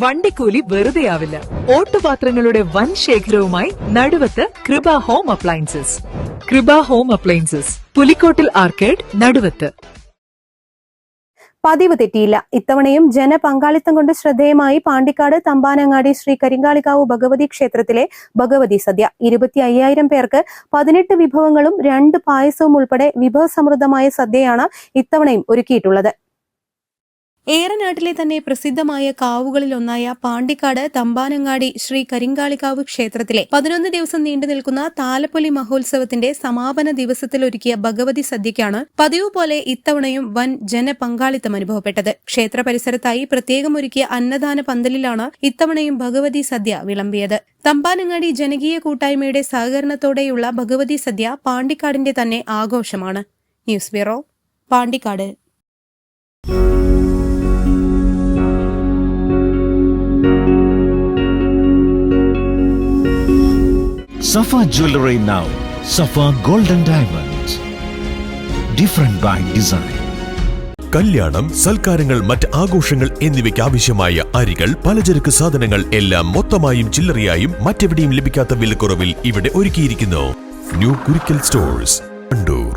വണ്ടിക്കൂലി വെറുതെയാവില്ല. ഓട്ടുപാത്രങ്ങളുടെ വൻ ശേഖരവുമായി നടുവത്ത് കൃപ ഹോം അപ്ലയൻസസ്. കൃപ ഹോം അപ്ലയൻസസ്, പുലിക്കോട്ടിൽ ആർക്കേഡ്, നടുവത്ത്. പതിവ് തെറ്റിയില്ല. ഇത്തവണയും ജനപങ്കാളിത്തം കൊണ്ട് ശ്രദ്ധേയമായി പാണ്ടിക്കാട് തമ്പാനങ്ങാടി ശ്രീ കരിങ്കാളികാവ് ഭഗവതി ക്ഷേത്രത്തിലെ ഭഗവതി സദ്യ. 25,000 പേർക്ക് 18 വിഭവങ്ങളും 2 പായസവും ഉൾപ്പെടെ വിഭവസമൃദ്ധമായ സദ്യയാണ് ഇത്തവണയും ഒരുക്കിയിട്ടുള്ളത്. ഏറനാട്ടിലെ തന്നെ പ്രസിദ്ധമായ കാവുകളിലൊന്നായ പാണ്ടിക്കാട് തമ്പാനങ്ങാടി ശ്രീ കരിങ്കാളികാവ് ക്ഷേത്രത്തിലെ 11 ദിവസം നീണ്ടു നിൽക്കുന്ന താലപ്പൊലി മഹോത്സവത്തിന്റെ സമാപന ദിവസത്തിലൊരുക്കിയ ഭഗവതി സദ്യയ്ക്കാണ് പതിവ് പോലെ ഇത്തവണയും വൻ ജനപങ്കാളിത്തം അനുഭവപ്പെട്ടത്. ക്ഷേത്ര പരിസരത്തായി പ്രത്യേകം ഒരുക്കിയ അന്നദാന പന്തലിലാണ് ഇത്തവണയും ഭഗവതി സദ്യ വിളമ്പിയത്. തമ്പാനങ്ങാടി ജനകീയ കൂട്ടായ്മയുടെ സഹകരണത്തോടെയുള്ള ഭഗവതി സദ്യ പാണ്ടിക്കാടിന്റെ തന്നെ ആഘോഷമാണ്. News bureau, Pandikkad. Safa Jewelry now. Safa Golden Diamonds. Different by design. കല്യാണം, സൽക്കാരങ്ങൾ, മറ്റ് ആഘോഷങ്ങൾ എന്നിവയ്ക്ക് ആവശ്യമായ അരികൾ, പലചരക്ക് സാധനങ്ങൾ എല്ലാം മൊത്തമായും ചില്ലറയായും മറ്റെവിടെയും ലഭിക്കാത്ത വിലക്കുറവിൽ ഇവിടെ ഒരുക്കിയിരിക്കുന്നു. New Kurikkal stores, Wandoor.